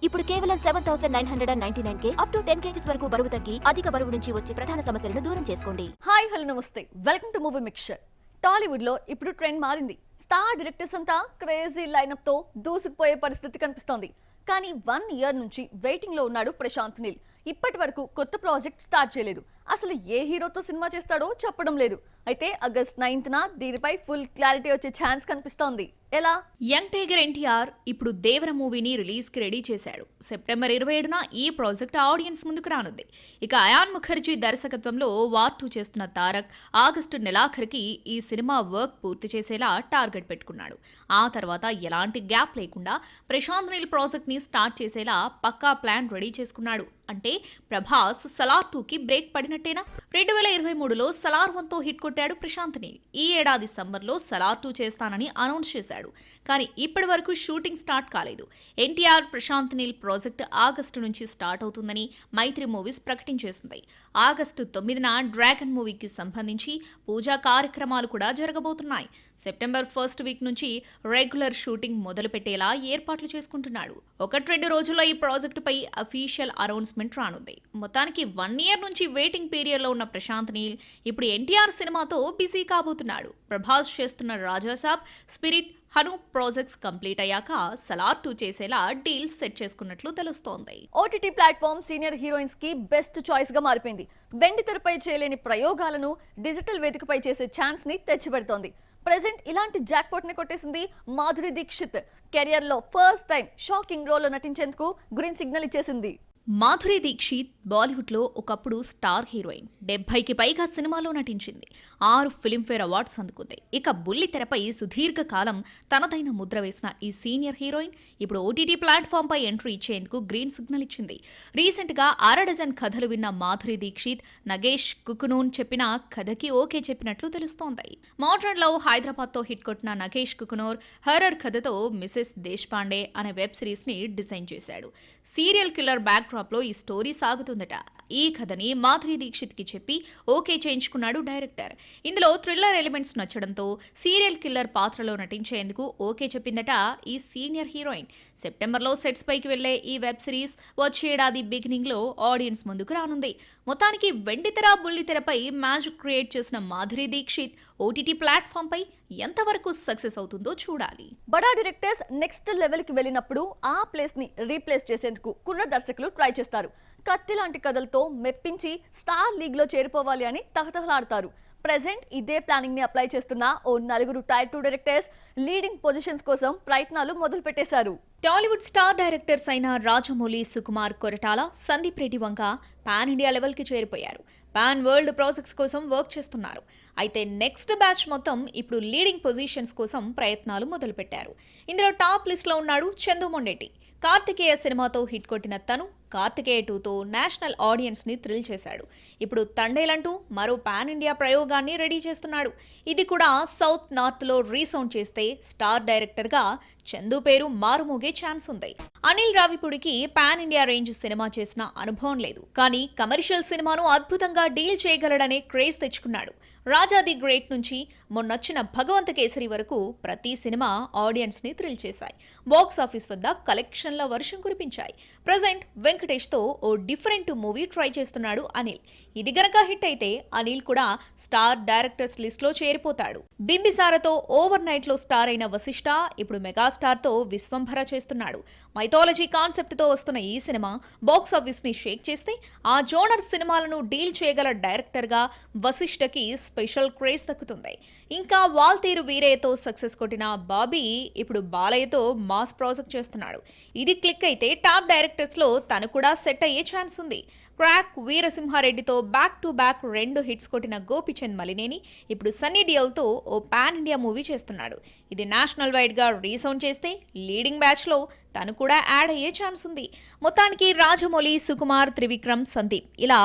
ఇప్పుడు కేవలం 7,999 up to 10 kgs వరకు బరువు తగ్గి అధిక బరువు నుంచి వచ్చే ప్రధాన సమస్యలను దూరం చేసుకోండి. హాయ్ హలో నమస్తే, welcome to movie mixture. Tollywood లో ఇప్పుడు ట్రెండ్ మారింది. స్టార్ డైరెక్టర్స్ అంతా క్రేజీ లైనప్ తో దూసుకుపోయే పరిస్థితి కనిపిస్తోంది. కానీ 1 year నుంచి వెయిటింగ్ లో ఉన్నాడు ప్రశాంత్ నీల్. ఇప్పటి వరకు కొత్త ప్రాజెక్ట్ స్టార్ట్ చేయలేదు. అసలు ఏ హీరోతో సినిమా చేస్తాడో చెప్పడం లేదు. అయితే August 9th దీనిపై ఫుల్ క్లారిటీ వచ్చే ఛాన్స్ కనిపిస్తోంది. ఎలా? యంగ్ టైగర్ ఎన్టీఆర్ ఇప్పుడు దేవర మూవీని రిలీజ్ కి రెడీ చేశాడు. సెప్టెంబర్ 27న ఈ ప్రాజెక్ట్ ఆడియన్స్ ముందుకు రానుంది. ఇక అయాన్ ముఖర్జీ దర్శకత్వంలో వార్ 2 చేస్తున్న తారక్ ఆగస్టు నెలాఖరికి ఈ సినిమా వర్క్ పూర్తి చేసేలా టార్గెట్ పెట్టుకున్నాడు. ఆ తర్వాత ఎలాంటి గ్యాప్ లేకుండా ప్రశాంత్ నీల్ ప్రాజెక్ట్ ని స్టార్ట్ చేసేలా పక్కా ప్లాన్ రెడీ చేసుకున్నాడు. అంటే ప్రభాస్ సలార్ 2కి బ్రేక్ పడినట్టేనా? 2023లో సలార్ 1తో హిట్ కొట్టాడు ప్రశాంత్ నీల్. ఈ ఏడాది సమ్మర్లో సలార్ 2 చేస్తానని అనౌన్స్ చేశాడు. కానీ ఇప్పటి వరకు షూటింగ్ స్టార్ట్ కాలేదు. ఎన్టీఆర్ ప్రశాంత్ నీల్ ప్రాజెక్ట్ ఆగస్టు నుంచి స్టార్ట్ అవుతుందని మైత్రి మూవీస్ ప్రకటించేసింది. ఆగస్టు 9న డ్రాగన్ మూవీకి సంబంధించి పూజా కార్యక్రమాలు కూడా జరగబోతున్నాయి. సెప్టెంబర్ 1st వీక్ నుంచి రెగ్యులర్ షూటింగ్ మొదలు పెట్టేలా ఏర్పాట్లు చేసుకుంటున్నాడు. 1-2 రోజుల్లో ఈ ప్రాజెక్టుపై అఫీషియల్ అనౌన్స్మెంట్ రానుంది. మొత్తానికి 1 year నుంచి వెయిటింగ్ పీరియడ్ లో ఉన్న ప్రశాంత్ నీల్ ఇప్పుడు ఎన్టీఆర్ సినిమాతో బిజీ కాబోతున్నాడు. ప్రభాస్ చేస్తున్న Raja Saab, Spirit, Hanu projects complete అయ్యాక సలార్ 2 చేసేలా డీల్స్ సెట్ చేసుకున్నట్లు తెలుస్తోంది. ఓటీటీ ప్లాట్ఫామ్ సీనియర్ హీరోయిన్స్ కి బెస్ట్ చాయిస్ గా మారిపోయింది. వెండి తెరపై చేయలేని ప్రయోగాలను డిజిటల్ వేదికపై చేసే ఛాన్స్ ని తెచ్చిపెడుతోంది. ప్రెజెంట్ ఇలాంటి జాక్పాట్ ని కొట్టేసింది మాధురి దీక్షిత్. కెరియర్ లో ఫస్ట్ టైం షాకింగ్ రోల్ లో నటించేందుకు గ్రీన్ సిగ్నల్ ఇచ్చేసింది. మాధురి దీక్షిత్ బాలీవుడ్లో ఒకప్పుడు స్టార్ హీరోయిన్. 70కి పైగా సినిమాలో నటించింది. 6 ఫిల్మ్ఫేర్ అవార్డ్స్ అందుకుంది. ఇక బుల్లి తెరపై సుదీర్ఘ కాలం తనదైన ముద్ర వేసిన ఈ సీనియర్ హీరోయిన్ ఇప్పుడు ఓటీటీ ప్లాట్ఫామ్ పై ఎంట్రీ ఇచ్చేందుకు గ్రీన్ సిగ్నల్ ఇచ్చింది. రీసెంట్ గా 6 కథలు విన్న మాధురి దీక్షిత్ నగేష్ కుకునూన్ చెప్పిన కథకి ఓకే చెప్పినట్లు తెలుస్తోంది. మోడ్రన్ లవ్ హైదరాబాద్ తో హిట్ కొట్టిన నగేష్ కుకునూర్ హర్రర్ కథతో మిసెస్ దేశపాండే అనే వెబ్ సిరీస్ ని డిజైన్ చేశాడు. సీరియల్ కిల్లర్ బ్యాక్ లో ఈ స్టోరీ సాగుతుందట. ఈ కథని మాధురి దీక్షిత్ కి చెప్పి ఓకే చేయించుకున్నాడు డైరెక్టర్. ఇందులో థ్రిల్లర్ ఎలిమెంట్స్ నచ్చడంతో సీరియల్ కిల్లర్ పాత్రలో నటించేందుకు ఓకే చెప్పిందట ఈ సీనియర్ హీరోయిన్. సెప్టెంబర్లో సెట్స్ పైకి వెళ్లే ఈ వెబ్ సిరీస్ వచ్చే ఏడాది బిగినింగ్ లో ఆడియన్స్ ముందుకు రానుంది. మొత్తానికి వెండితెర బుల్లితెరపై మ్యాజిక్ క్రియేట్ చేసిన మాధురి దీక్షిత్ ఓటీటీ ప్లాట్ఫామ్ పై ఎంతవరకు సక్సెస్ అవుతుందో చూడాలి. బడా డైరెక్టర్స్ నెక్స్ట్ లెవెల్ కి వెళ్ళినప్పుడు ఆ ప్లేస్ ని రీప్లేస్ చేసేందుకు కుర్ర దర్శకులు ట్రై చేస్తారు. కత్తి లాంటి కథలతో మెప్పించి స్టార్ లీగ్ లో చేరిపోవాలి అని తహతహలాడతారు. ప్రెజెంట్ ఇదే ప్లానింగ్ ని అప్లై చేస్తున్న ఓ 4 Tier 2 డైరెక్టర్స్ లీడింగ్ పొజిషన్స్ కోసం ప్రయత్నాలు మొదలు పెట్టేశారు. టాలీవుడ్ స్టార్ డైరెక్టర్స్ అయిన రాజమౌళి, సుకుమార్, కొరటాల, సందీప్ రెడ్డి వంక పాన్ ఇండియా లెవెల్ కి చేరిపోయారు. పాన్ వరల్డ్ ప్రాజెక్ట్స్ కోసం వర్క్ చేస్తున్నారు. అయితే నెక్స్ట్ బ్యాచ్ మొత్తం ఇప్పుడు లీడింగ్ పొజిషన్స్ కోసం ప్రయత్నాలు మొదలుపెట్టారు. ఇందులో టాప్ లిస్ట్ లో ఉన్నాడు చందు మొండేటి. కార్తికేయ సినిమాతో హిట్ కొట్టిన తను కార్తికేయ 2తో నేషనల్ ఆడియన్స్ ని థ్రిల్ చేశాడు. ఇప్పుడు తండేలంటూ మరో పాన్ ఇండియా ప్రయోగాన్ని రెడీ చేస్తున్నాడు. ఇది కూడా సౌత్ నార్త్ లో రీసౌండ్ చేస్తే స్టార్ డైరెక్టర్ గా చందు పేరు మారుమోగే ఛాన్స్ ఉంది. అనిల్ రావిపూడికి పాన్ ఇండియా రేంజ్ సినిమా చేసిన అనుభవం లేదు. కానీ కమర్షియల్ సినిమాను అద్భుతంగా డీల్ చేయగలడనే క్రేజ్ తెచ్చుకున్నాడు. రాజా ది గ్రేట్ నుంచి మొన్నొచ్చిన భగవంత కేసరి వరకు ప్రతి సినిమా ఆడియన్స్ ని థ్రిల్ చేశాయి. బాక్స్ ఆఫీస్ వద్ద కలెక్షన్ల వర్షం కురిపించాయి. ప్రజెంట్ వెంకటేష్ తో ఓ డిఫరెంట్ మూవీ ట్రై చేస్తున్నాడు అనిల్. ఇది గనక హిట్ అయితే అనిల్ కూడా స్టార్ డైరెక్టర్స్ లిస్ట్ లో చేరిపోతాడు. బింబిసారతో ఓవర్ నైట్ లో స్టార్ అయిన వశిష్ఠ ఇప్పుడు మెగాస్టార్ తో విశ్వంభర చేస్తున్నాడు. మైథాలజీ కాన్సెప్ట్ తో వస్తున్న ఈ సినిమా బాక్స్ ఆఫీస్ ని షేక్ చేస్తే ఆ జోనర్ సినిమాలను డీల్ చేయగల డైరెక్టర్ గా వశిష్ఠకి స్పెషల్ క్రేజ్ దక్కుతుంది. ఇంకా వాల్తేరు వీరయ్యతో సక్సెస్ కొట్టిన బాబీ ఇప్పుడు బాలయ్యతో మాస్ ప్రాజెక్ట్ చేస్తున్నాడు. ఇది క్లిక్ అయితే టాప్ డైరెక్టర్స్ లో తను కూడా సెట్ అయ్యే ఛాన్స్ ఉంది. క్రాక్, వీరసింహారెడ్డితో బ్యాక్ టు బ్యాక్ 2 హిట్స్ కొట్టిన గోపిచంద్ మలినేని ఇప్పుడు సన్నీ డియోల్తో ఓ పాన్ ఇండియా మూవీ చేస్తున్నాడు. ఇది నేషనల్ వైడ్ గా రీసౌండ్ చేస్తే లీడింగ్ బ్యాచ్ లో తను కూడా యాడ్ అయ్యే ఛాన్స్ ఉంది. మొత్తానికి రాజమౌళి, సుకుమార్, త్రివిక్రమ్, సందీప్ ఇలా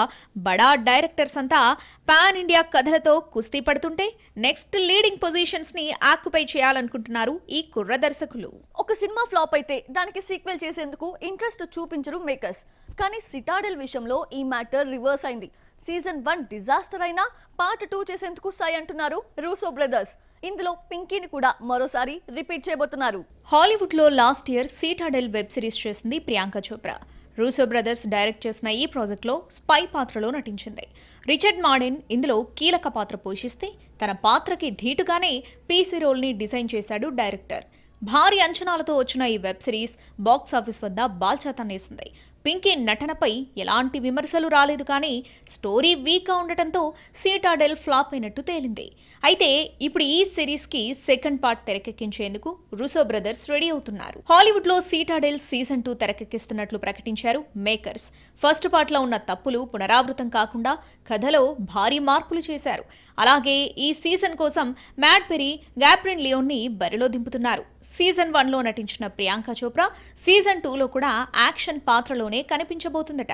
బడా డైరెక్టర్స్ అంతా పాన్ ఇండియా కథలతో కుస్తీ పడుతుంటే నెక్స్ట్ లీడింగ్ పొజిషన్స్ ని ఆక్యుపై చేయాలనుకుంటున్నారు ఈ కుర్ర దర్శకులు. ఒక సినిమా ఫ్లాప్ అయితే దానికి సీక్వెల్ చేసేందుకు ఇంట్రెస్ట్ చూపించరు మేకర్స్. కానీ సిటాడెల్ విషయంలో ఈ మ్యాటర్ రివర్స్ అయింది. సీజన్ 1 డిజాస్టర్ అయినా పార్ట్ 2 చేసేందుకు సై అంటున్నారు రూసో బ్రదర్స్. ఇందులో పింకీని కూడా మరోసారి రిపీట్ చేయబోతున్నారు. హాలీవుడ్లో last year Citadel web series చేసింది Priyanka Chopra. Russo brothers direct చేసిన ఈ ప్రాజెక్ట్లో స్పై పాత్రలో నటించింది. రిచర్డ్ మార్టిన్ ఇందులో కీలక పాత్ర పోషిస్తే తన పాత్రకి ధీటుగానే పీసీ రోల్ని డిజైన్ చేశాడు డైరెక్టర్. భారీ అంచనాలతో వచ్చిన ఈ వెబ్ సిరీస్ బాక్సాఫీస్ వద్ద బాల్చాతన్నేసింది. పింకీ నటనపై ఎలాంటి విమర్శలు రాలేదు, కానీ స్టోరీ వీక్గా ఉండటంతో సీటాడెల్ ఫ్లాప్ అయినట్టు తేలింది. అయితే ఇప్పుడు ఈ సిరీస్కి సెకండ్ పార్ట్ తెరకెక్కించేందుకు రూసో బ్రదర్స్ రెడీ అవుతున్నారు. హాలీవుడ్లో సీటాడెల్ సీజన్ 2 తెరకెక్కిస్తున్నట్లు ప్రకటించారు మేకర్స్. ఫస్ట్ పార్ట్లో ఉన్న తప్పులు పునరావృతం కాకుండా కథలో భారీ మార్పులు చేశారు. అలాగే ఈ సీజన్ కోసం మ్యాడ్ పెరీ, గ్యాబ్రియన్ లియోన్ని బరిలో దింపుతున్నారు. సీజన్ 1లో నటించిన ప్రియాంక చోప్రా సీజన్ 2లో కూడా యాక్షన్ పాత్రలోనే కనిపించబోతుందట.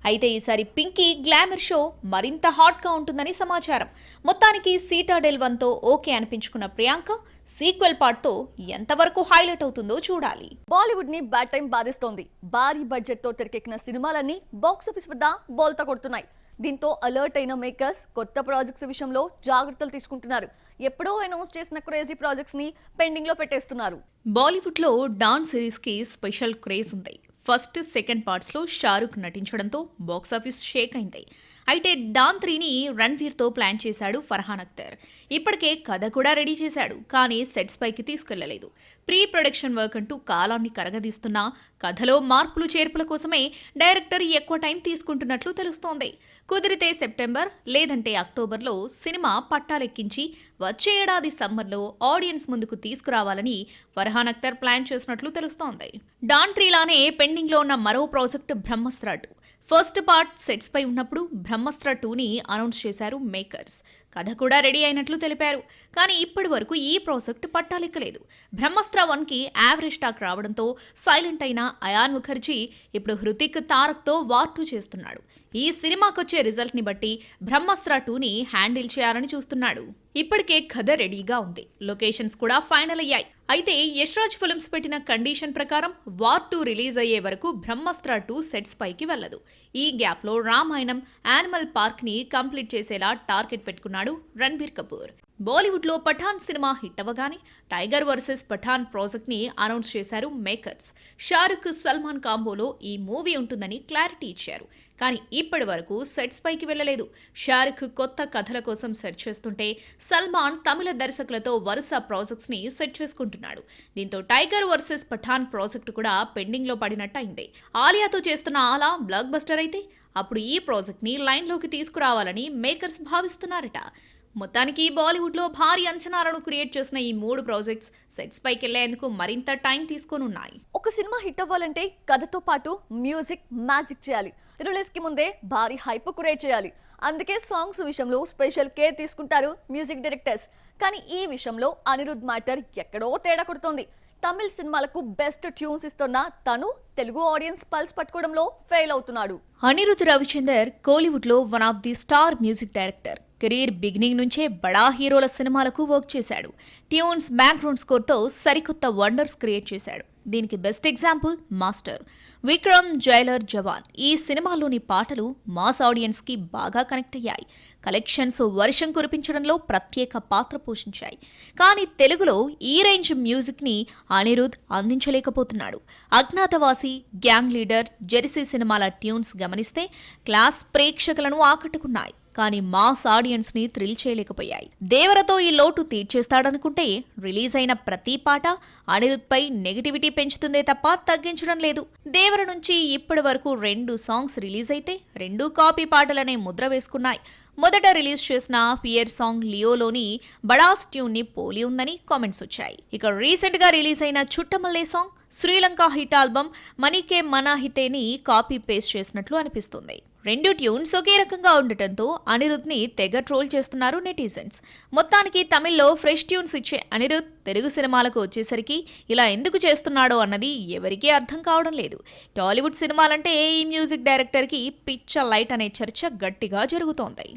అయితే ఈసారి పింకీ గ్లామర్ షో మరింత హాట్గా ఉంటుందని సమాచారం. మొత్తానికి సీటాడెల్ 1తో ఓకే అనిపించుకున్న ప్రియాంక సీక్వెల్ పార్ట్తో ఎంతవరకు హైలైట్ అవుతుందో చూడాలి. బాలీవుడ్ ని బ్యాడ్ టైం బాధిస్తోంది. భారీ బడ్జెట్ తో తెరకెక్కిన సినిమాలన్నీ బాక్సాఫీస్ వద్ద బోల్తా కొడుతున్నాయి. దీంతో అలర్ట్ అయిన మేకర్స్ కొత్త ప్రాజెక్ట్స్ విషయంలో జాగ్రత్తలు తీసుకుంటున్నారు. ఎప్పుడో అనౌన్స్ చేసిన క్రేజీ ప్రాజెక్ట్స్ ని పెండింగ్ లో పెట్టేస్తున్నారు. బాలీవుడ్లో డాన్ సిరీస్కి స్పెషల్ క్రేజ్ ఉంది. ఫస్ట్, సెకండ్ పార్ట్స్లో షారుఖ్ నటించడంతో బాక్సాఫీస్ షేక్ అయింది. అయితే డాన్ 3ని రణ్వీర్తో ప్లాన్ చేశాడు ఫర్హాన్ అఖ్తర్. ఇప్పటికే కథ కూడా రెడీ చేశాడు, కానీ సెట్స్ పైకి తీసుకెళ్లలేదు. ప్రీ ప్రొడక్షన్ వర్క్ అంటూ కాలాన్ని కరగదీస్తున్నా కథలో మార్పులు చేర్పుల కోసమే డైరెక్టర్ ఎక్కువ టైం తీసుకుంటున్నట్లు తెలుస్తోంది. కుదిరితే సెప్టెంబర్ లేదంటే అక్టోబర్లో సినిమా పట్టాలెక్కించి వచ్చే ఏడాది సమ్మర్లో ఆడియన్స్ ముందుకు తీసుకురావాలని ఫర్హాన్ అఖ్తర్ ప్లాన్ చేసినట్లు తెలుస్తోంది. డాన్ 3లానే పెండింగ్లో ఉన్న మరో ప్రాజెక్ట్ బ్రహ్మాస్త్ర 2. ఫస్ట్ పార్ట్ సెట్స్ పై ఉన్నప్పుడు బ్రహ్మాస్త్ర 2ని అనౌన్స్ చేశారు మేకర్స్. కథ కూడా రెడీ అయినట్లు తెలిపారు, కానీ ఇప్పటి వరకు ఈ ప్రాజెక్ట్ పట్టాలెక్కలేదు. బ్రహ్మాస్త్ర 1కి యావరేజ్ టాక్ రావడంతో సైలెంట్ అయిన అయాన్ ముఖర్జీ ఇప్పుడు హృతిక్ తారక్తో వార్ 2 చేస్తున్నాడు. ఈ సినిమాకొచ్చే రిజల్ట్ ని బట్టి బ్రహ్మాస్త్ర 2ని హ్యాండిల్ చేయాలని చూస్తున్నాడు. ఇప్పటికే కథ రెడీగా ఉంది, లొకేషన్స్ కూడా ఫైనల్ అయ్యాయి. అయితే యశ్రాజ్ ఫిల్మ్స్ పెట్టిన కండిషన్ ప్రకారం వార్ 2 రిలీజ్ అయ్యే వరకు బ్రహ్మాస్త్ర 2 సెట్స్ పైకి వెళ్లదు. ఈ గ్యాప్లో రామాయణం, యానిమల్ పార్క్ ని కంప్లీట్ చేసేలా టార్గెట్ పెట్టుకున్నాడు రణ్బీర్ కపూర్. బాలీవుడ్లో పఠాన్ సినిమా హిట్ అవ్వగానే టైగర్ వర్సెస్ పఠాన్ ప్రాజెక్ట్ ని అనౌన్స్ చేశారు మేకర్స్. షారుఖ్, సల్మాన్ కాంబోలో ఈ మూవీ ఉంటుందని క్లారిటీ ఇచ్చారు, కానీ ఇప్పటి వరకు సెట్స్ పైకి వెళ్లలేదు. షారుఖ్ కొత్త కథల కోసం సెర్చ్ చేస్తుంటే సల్మాన్ తమిళ దర్శకులతో వరుస ప్రాజెక్ట్స్ ని సెట్ చేసుకుంటున్నాడు. దీంతో టైగర్ వర్సెస్ పఠాన్ ప్రాజెక్టు కూడా పెండింగ్ లో పడినట్టయింది. ఆలియాతో చేస్తున్న ఆలా బ్లాక్ బస్టర్ అయితే అప్పుడు ఈ ప్రాజెక్ట్ ని లైన్ లోకి తీసుకురావాలని మేకర్స్ భావిస్తున్నారట. మొత్తానికి బాలీవుడ్లో భారీ అంచనాలను క్రియేట్ చేసిన ఈ 3 ప్రాజెక్ట్స్ సెట్స్ పైకి వెళ్లేందుకు మరింత టైం తీసుకోనున్నాయి. ఒక సినిమా హిట్ అవ్వాలంటే కథతో పాటు మ్యూజిక్, మ్యాజిక్ చేయాలి. రిలీజ్ కి ముందే భారీ హైప్ క్రియేట్ చేయాలి. అందుకే సాంగ్స్ విషయంలో స్పెషల్ కేర్ తీసుకుంటారు మ్యూజిక్ డైరెక్టర్స్. కానీ ఈ విషయంలో అనిరుద్ మ్యాటర్ ఎక్కడో తేడా కొడుతోంది. తమిళ సినిమాలకు బెస్ట్ ట్యూన్స్ ఇస్తున్న తను తెలుగు ఆడియన్స్ పల్స్ పట్టుకోవడంలో ఫెయిల్ అవుతున్నాడు. అనిరుద్ రవిచందర్ కోలీవుడ్లో one of the star music director. Career beginning నుంచే బడా హీరోల సినిమాలకు వర్క్ చేశాడు. ట్యూన్స్, బ్యాక్గ్రౌండ్ స్కోర్తో సరికొత్త వండర్స్ క్రియేట్ చేశాడు. దీనికి బెస్ట్ ఎగ్జాంపుల్ మాస్టర్. విక్రమ్, జైలర్, జవాన్ ఈ సినిమాలోని పాటలు మాస్ ఆడియన్స్కి బాగా కనెక్ట్ అయ్యాయి. కలెక్షన్స్ వర్షం కురిపించడంలో ప్రత్యేక పాత్ర పోషించాయి. కానీ తెలుగులో ఈ రేంజ్ మ్యూజిక్ని అనిరుద్ అందించలేకపోతున్నాడు. అజ్ఞాతవాసి, గ్యాంగ్ లీడర్, జెర్సీ సినిమాల ట్యూన్స్ గమనిస్తే క్లాస్ ప్రేక్షకులను ఆకట్టుకున్నాయి, కానీ మాస్ ఆడియన్స్ ని థ్రిల్ చేయలేకపోయాయి. దేవరతో ఈ లోటు తీర్చేస్తాడనుకుంటే రిలీజ్ అయిన ప్రతి పాట అనిరుద్ పై నెగటివిటీ పెంచుతుందే తప్ప తగ్గించడం లేదు. దేవర నుంచి ఇప్పటి వరకు 2 సాంగ్స్ రిలీజ్ అయితే 2 కాపీ పాటలనే ముద్ర వేసుకున్నాయి. మొదట రిలీజ్ చేసిన ఫియర్ సాంగ్ లియోలోని బడాస్ ట్యూన్ ని పోలి ఉందని కామెంట్స్ వచ్చాయి. ఇక రీసెంట్ గా రిలీజ్ అయిన Chuttamalle song Sri Lanka hit album Manike మనాహితేని కాపీ పేస్ట్ చేసినట్లు అనిపిస్తుంది. 2 ట్యూన్స్ ఒకే రకంగా ఉండటంతో అనిరుద్ ని తెగ ట్రోల్ చేస్తున్నారు నెటిజన్స్. మొత్తానికి తమిళ్లో ఫ్రెష్ ట్యూన్స్ ఇచ్చే అనిరుద్ తెలుగు సినిమాలకు వచ్చేసరికి ఇలా ఎందుకు చేస్తున్నాడో అన్నది ఎవరికీ అర్థం కావడం లేదు. టాలీవుడ్ సినిమాలంటే ఈ మ్యూజిక్ డైరెక్టర్ కి పిచ్చ లైట్ అనే చర్చ గట్టిగా జరుగుతోంది.